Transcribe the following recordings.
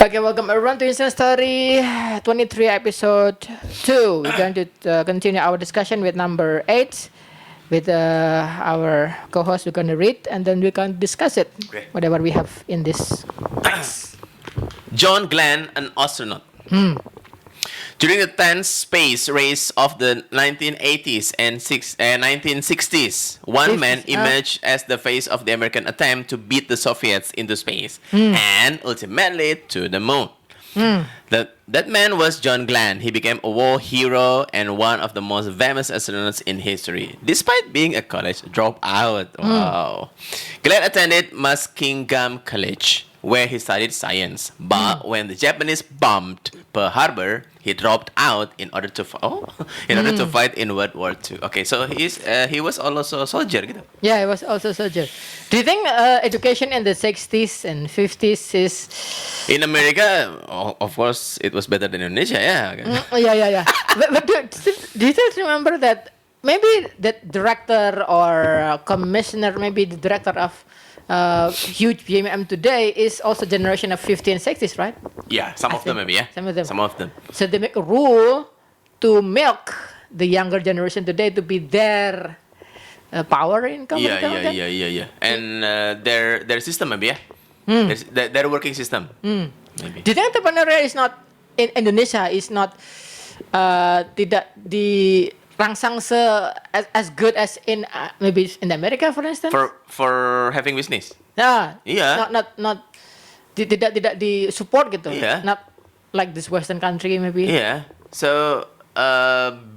Okay, welcome everyone to Instant Story 23 episode 2. We're going to continue our discussion with number 8 with our co-host. We're going to read and then we're going to discuss it, Okay. whatever we have in this. John Glenn, an astronaut. During the tense space race of the 1980s and 1960s, one man emerged as the face of the American attempt to beat the Soviets into space and ultimately to the moon. That man was John Glenn. He became a war hero and one of the most famous astronauts in history, despite being a college dropout. Wow. Glenn attended Muskingum College, where he studied science. But when the Japanese bombed Pearl Harbor, he dropped out in order to fight in World War II. Okay, so he was also a soldier, gitu. Yeah, he was also a soldier. Do you think education in the 60s and 50s is... In America, of course, it was better than Indonesia, yeah. Yeah. but do you still remember that maybe that director or commissioner, maybe the director of huge BMM today is also generation of 50s and 60s, right? Yeah, some of them maybe, yeah. Some of them. Some of them. So they make a rule to milk the younger generation today to be their power income. Yeah. And their system maybe, yeah. Their working system. Maybe. Do you think entrepreneurial is not in Indonesia is not tidak dirangsang as good as in maybe in America, for instance? For having business. Yeah. Yeah. Not tidak di support gitu. Yeah. Not like this Western country maybe. Yeah. So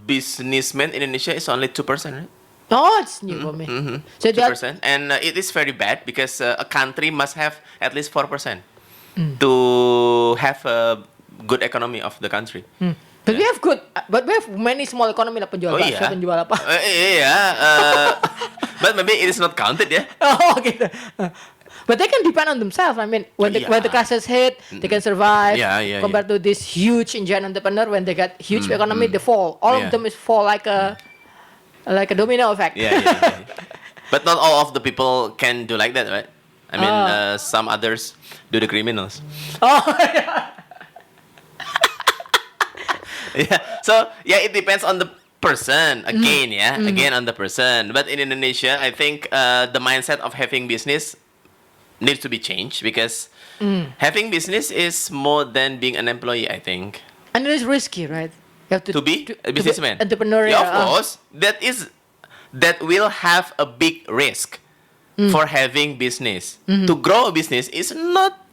businessman in Indonesia is only 2%, right? Oh, it's new for me. So 2%, and it is very bad because a country must have at least 4% to have a good economy of the country. But we have many small economy lah, penjual bakso, penjual apa. But maybe it is not counted, yeah. Oh, gitu. But they can depend on themselves. I mean, when the crisis hit, they can survive. Yeah. Compared to this huge Indian entrepreneur, when they got huge economy, they fall. All of them is fall like a domino effect. Yeah. But not all of the people can do like that, right? I mean, some others do the criminals. Oh, yeah. Yeah. So it depends on the person again. Again on the person. But in Indonesia, I think the mindset of having business needs to be changed because having business is more than being an employee, I think. And it is risky, right? You have To be a businessman. Entrepreneurial. Yeah, of course. That will have a big risk for having business. To grow a business is not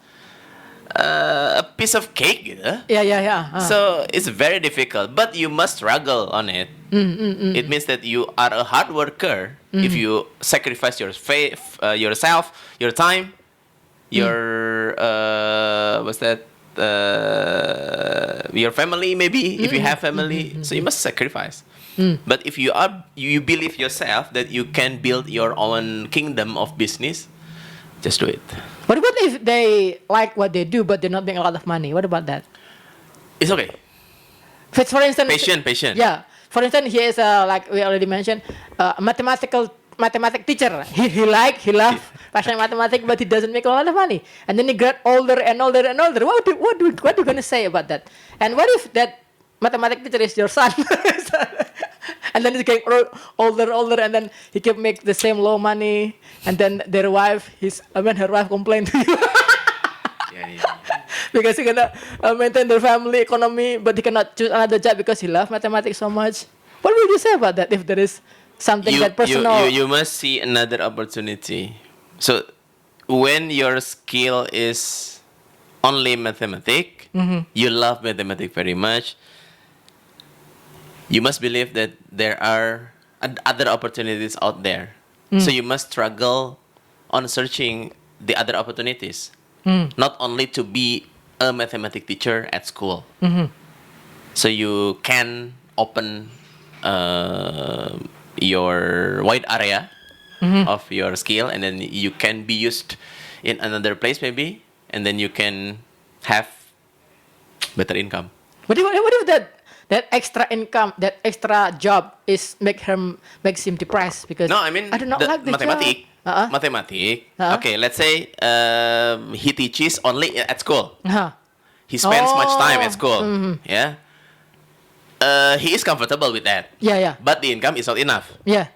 a piece of cake, gitu. Yeah. So it's very difficult, but you must struggle on it. It means that you are a hard worker if you sacrifice your faith, yourself, your time, your your family maybe if you have family. So you must sacrifice. But if you believe yourself that you can build your own kingdom of business, just do it. What about if they like what they do but they're not making a lot of money? What about that? It's okay. For instance, Patient. Yeah. For instance, he is like we already mentioned, a mathematic teacher. He love passion mathematics, but he doesn't make a lot of money. And then he got older and older. What are you gonna say about that? And what if that mathematics teacher is your son? And then he's getting older, and then he can make the same low money. And then her wife complained to you. Yeah. Because he cannot maintain their family economy, but he cannot choose another job because he loves mathematics so much. What would you say about that if there is something that personal? You must see another opportunity. So when your skill is only mathematics, you love mathematics very much, you must believe that there are other opportunities out there. So you must struggle on searching the other opportunities. Not only to be a mathematics teacher at school. So you can open your wide area of your skill, and then you can be used in another place maybe, and then you can have better income. What if that extra income, that extra job makes him depressed because No, I mean I do not like the mathematics. job. Mathematics. Okay, let's say he teaches only at school. he spends much time at Oh, school. Yeah. He is comfortable with that. Yeah. But the income is not enough. Yeah.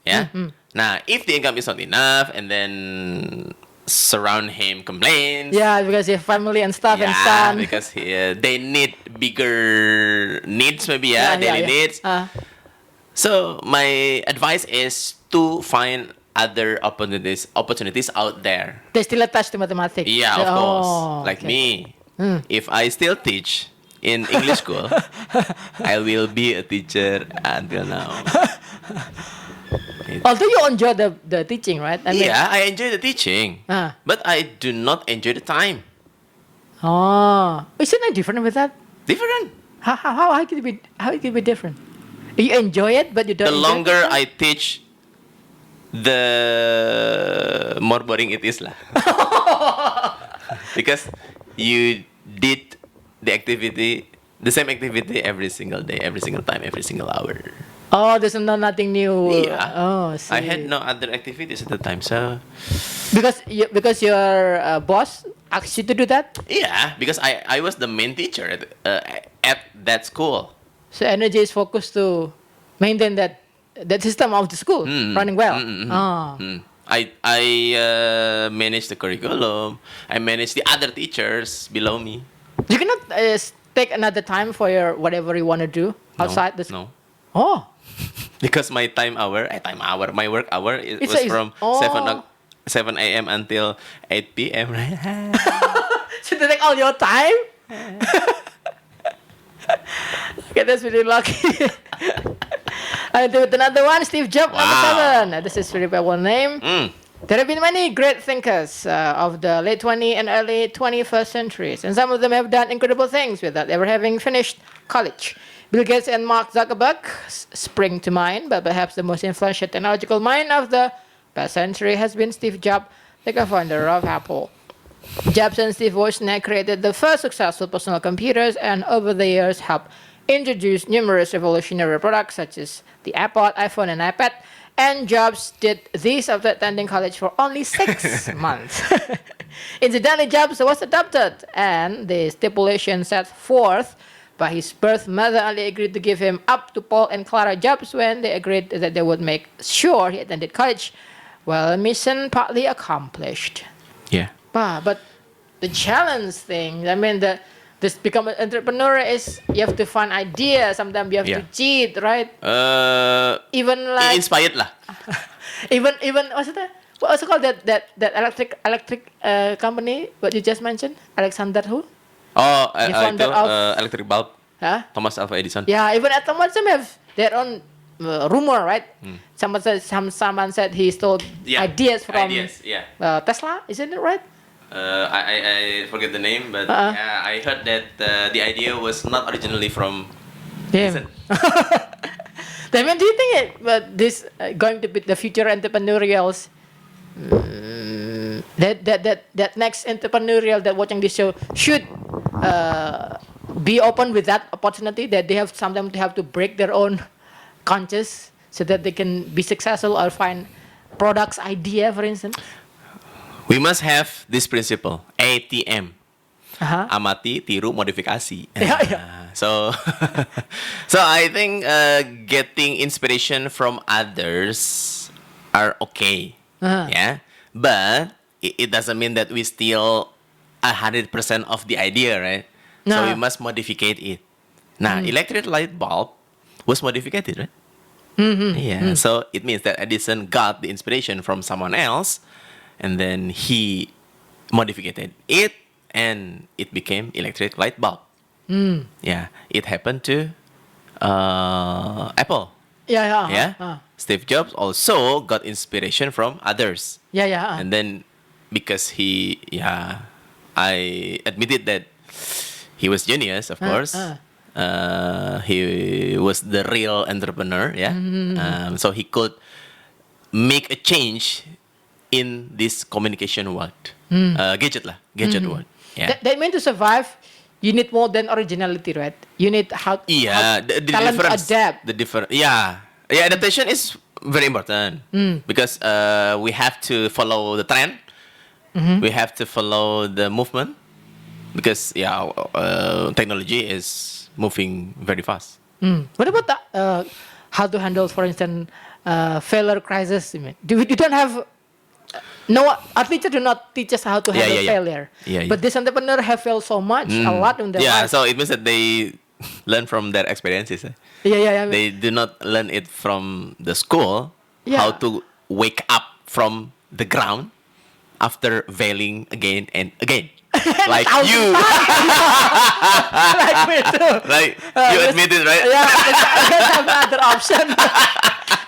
Yeah. Now, if the income is not enough, and then surround him complains. Yeah, because you have family and stuff and Yeah, son. because they need bigger needs, maybe. Daily needs. So my advice is to find other opportunities out there. They still attached to mathematics. Yeah, of course. Like okay. me, if I still teach in English school, I will be a teacher until now. Although you enjoy the teaching, right? I mean, Yeah, I enjoy the teaching, but I do not enjoy the time. Isn't it different with that? Different. How could it be different? You enjoy it, but you don't. The enjoy longer it? I teach, the more boring it is lah. Because you did the same activity every single day, every single time, every single hour. Oh, there's nothing new. Yeah. Oh, see. I had no other activities at the time, so because your boss asked you to do that. yeah, because I was the main teacher at that school. So energy is focused to maintain that system of the school running well. I manage the curriculum. I manage the other teachers below me. You cannot take another time for your whatever you want to do outside the school. No, Oh, because my my work hour was It's from oh. 7 a.m. until 8 p.m. Right? so they take all your time. Okay, that's really lucky. And with another one, Steve Jobs, number 7. This is very well name. There have been many great thinkers of the late 20th and early 21st centuries, and some of them have done incredible things without ever having finished college. Bill Gates and Mark Zuckerberg spring to mind, but perhaps the most influential technological mind of the past century has been Steve Jobs, the co-founder of Apple. Jobs and Steve Wozniak created the first successful personal computers, and over the years helped introduce numerous revolutionary products such as the iPod, iPhone, and iPad. And Jobs did this after attending college for only 6 months. Incidentally, Jobs was adopted, and the stipulation set forth by his birth mother only agreed to give him up to Paul and Clara Jobs when they agreed that they would make sure he attended college. Well, mission partly accomplished. Yeah. But the challenge thing, I mean, this become an entrepreneur is you have to find ideas. Sometimes you have to cheat, right? Even like Inspired lah. even what's it? What's it called that electric company? What you just mentioned, Alexander who? Oh, The founder itu of- electric bulb. Huh? Thomas Alva Edison. Yeah, even at Thomas have their own rumor, right? Someone said he stole ideas from Yeah. Tesla. Isn't it right? I forget the name, but yeah, I heard that the idea was not originally from Edison. Then when do you think this going to be the future entrepreneurials? That next entrepreneurial that watching this show should be open with that opportunity that they have sometimes they have to break their own conscious so that they can be successful or find products idea, for instance. We must have this principle, ATM. Uh-huh. Amati, tiru, modifikasi. Yeah. So, so I think getting inspiration from others are okay. Yeah, but it doesn't mean that we steal 100% of the idea, right? So No. we must modify it. Now, electric light bulb was modified, right? Yeah. So it means that Edison got the inspiration from someone else, and then he modified it, and it became electric light bulb. Yeah, it happened to Apple. Yeah. Steve Jobs also got inspiration from others. Yeah. And then because I admitted that he was genius, of course. He was the real entrepreneur, so he could make a change in this communication world, gadget world. Yeah. That means to survive, you need more than originality, right? You need how The talent to difference. adapt. The different. Yeah. Adaptation is very important because we have to follow the trend. We have to follow the movement, because technology is moving very fast. What about how to handle, for instance, failure crisis? You mean? We don't have no, our teacher do not teach us how to handle failure. But this entrepreneur have failed so much, a lot in their life. So it means that they learn from their experiences. They do not learn it from the school. How to wake up from the ground after failing again and again. Like you. Like me too. Like you admit it, right? Yeah, I don't have another option.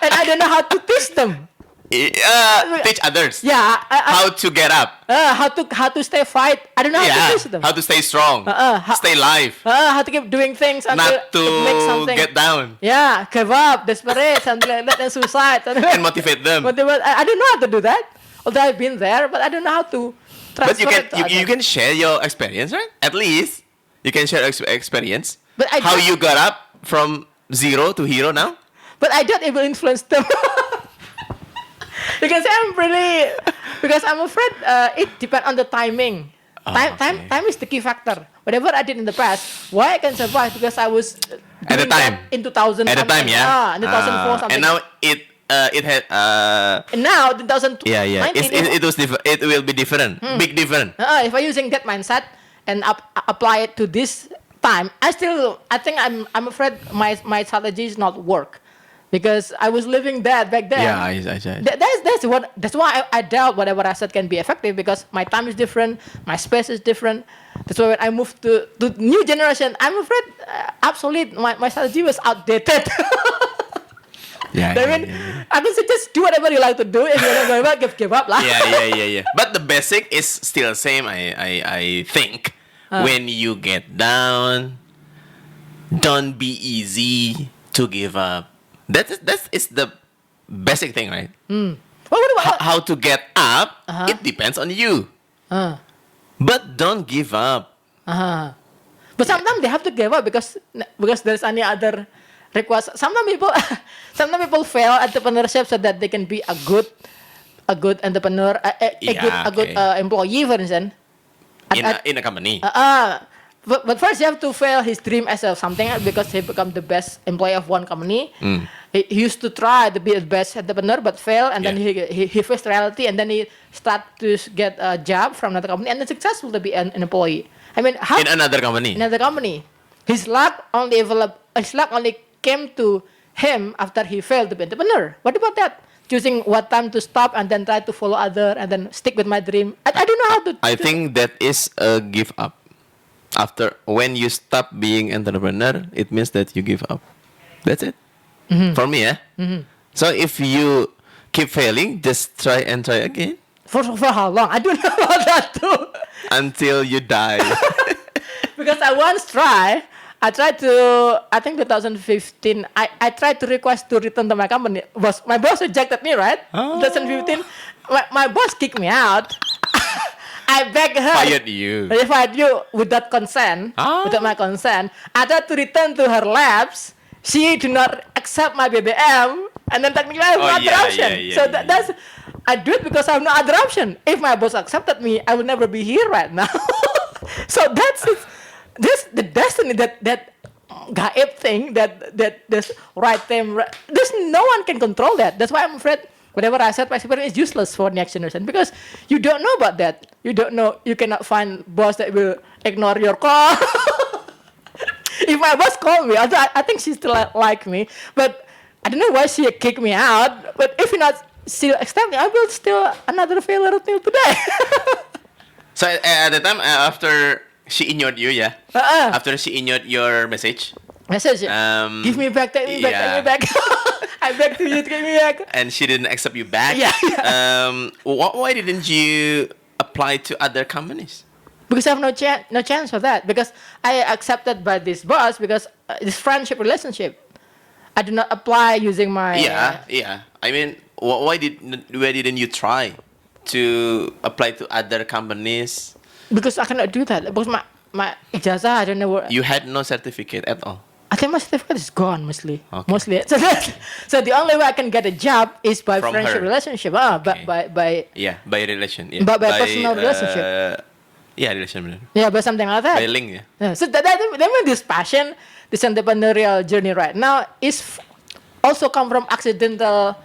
And I don't know how to teach them. Teach others. Yeah. How to get up. How to stay fight. I don't know how to teach them. How to stay strong. Stay alive. How to keep doing things until not to it makes something. Get down. Yeah, give up, desperate, something like that, and suicide. And motivate them. I don't know how to do that. Although I've been there, but I don't know how to But transfer you can share your experience, right? At least you can share experience. But how you got up from zero to hero now. But I don't even influence them. Because I'm afraid it depends on the timing. Time is the key factor. Whatever I did in the past, why I can survive because I was at the time in 2000. At the time, in 2004 something. And now it had. And now 2019. It will be different. Big different. If I'm using that mindset and apply it to this time, I think I'm afraid my strategy is not work. Because I was living that back then. Yeah, I that's why I doubt whatever I said can be effective because my time is different, my space is different. That's why when I moved to new generation, I'm afraid obsolete. My strategy was outdated. I can say just do whatever you like to do. If you don't give up lah. Yeah. But the basic is still the same. I think when you get down, don't be easy to give up. That is the basic thing, right? What about how to get up? It depends on you. But don't give up. But sometimes they have to give up because there's any other request. Sometimes people fail entrepreneurship so that they can be a good entrepreneur, a good employee, for instance. In a company. But first you have to fail his dream as something because he become the best employee of one company. He used to try to be the best entrepreneur but fail, and then he faced reality, and then he start to get a job from another company and then successful to be an employee. I mean, in another company. His luck only came to him after he failed to be entrepreneur. What about that? Choosing what time to stop and then try to follow other and then stick with my dream. I don't know how to. I think that is a give up. After when you stop being entrepreneur, it means that you give up. That's it. For me, So if you keep failing, just try and try again. For how long? I don't know about that too. Until you die. Because I tried to, I think 2015, I tried to request to return to my company. My boss rejected me, right? 2015, my boss kicked me out. I begged her. Fired you. They fired you without consent. Without my consent. I tried to return to her labs. She did not accept my BBM. And then technically I have no other option. That's I do it because I have no other option. If my boss accepted me, I will never be here right now. So that's the destiny that gaib thing that this right time. There's no one can control that. That's why I'm afraid. Whatever I said, my experience is useless for next generation because you don't know about that. You don't know. You cannot find boss that will ignore your call. If my boss called me, I think she still like me, but I don't know why she kicked me out. But if you not still accept me, I will still another failure until today. So at the time after she ignored you, after she ignored your message, give me back, take me back, take me back. I beg to you to give me back. And she didn't accept you back. Why didn't you apply to other companies? Because I have no chance for that. Because I accepted by this boss because this friendship relationship. I did not apply using my. I mean, why didn't you try to apply to other companies? Because I cannot do that. Because my ijazah, I don't know what. You had no certificate at all. I think my certificate is gone mostly. Okay. Mostly. So the only way I can get a job is by From friendship her. relationship. Okay. By by relation. By personal relationship. Yeah, relation. Yeah, but something like that. By link, yeah. Yeah, so that means this passion, this entrepreneurial journey right now is also come from accidental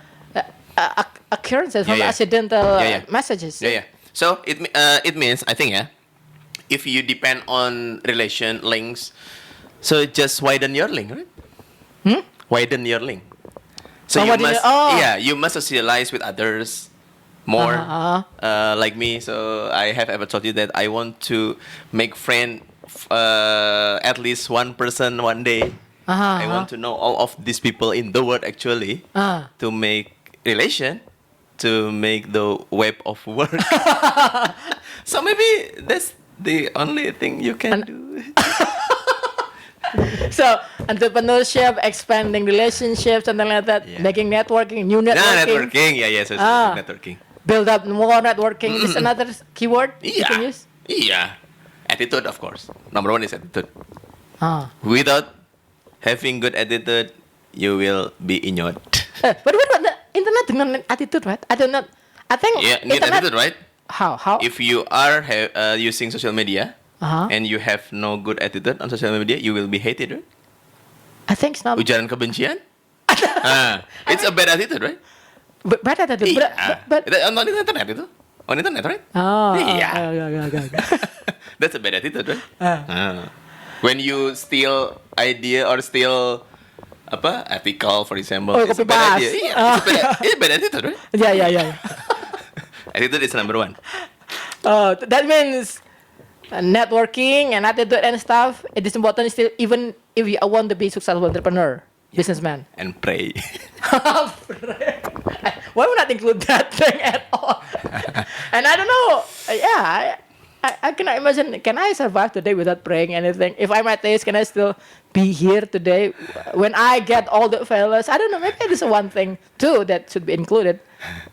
occurrences, from accidental messages. Yeah. So it means, I think, if you depend on relation links, so just widen your link, right? Widen your link. So you must socialize with others more. Like me, so I have ever told you that I want to make friend at least one person one day. I want to know all of these people in the world actually to make relation, to make the web of work. So maybe that's the only thing you can do. So entrepreneurship, expanding relationships, something like that, making networking, new networking. So networking. Build up more networking is another keyword you can use. Yeah, attitude, of course. Number one is attitude. Without having good attitude, you will be ignored. But what about the internet dengan attitude, right? I don't know. I think need attitude, right? How? If you are using social media and you have no good attitude on social media, you will be hated, right? I think it's not. Ujaran kebencian. It's a bad attitude, right? Bad attitude. But on the internet itu, on internet, right? Yeah. That's a bad attitude, right? When you steal idea or steal article, for example, it's a bad idea. It's a bad attitude, right? Yeah. Attitude is number one. That means networking and attitude and stuff. It is important still, even if you want to be successful entrepreneur, businessman. And pray. Why would not include that thing at all? And I don't know. I cannot imagine. Can I survive today without praying anything? If I'm atheist, can I still be here today? When I get all the failures, I don't know. Maybe it is one thing too that should be included.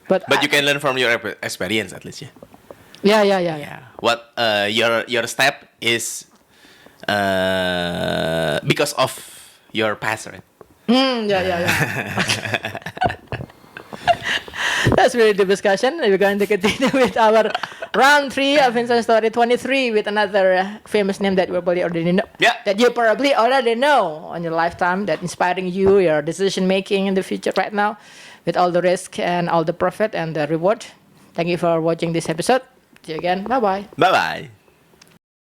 But you can learn from your experience at least, yeah. Yeah. What your step is because of your past, right? Yeah. That's really deep discussion. We're going to continue with our round 3 of Inside Story 23 with another famous name that we probably already know. Yeah. That you probably already know on your lifetime, that inspiring you, your decision making in the future right now, with all the risk and all the profit and the reward. Thank you for watching this episode. See you again. Bye-bye. Bye-bye.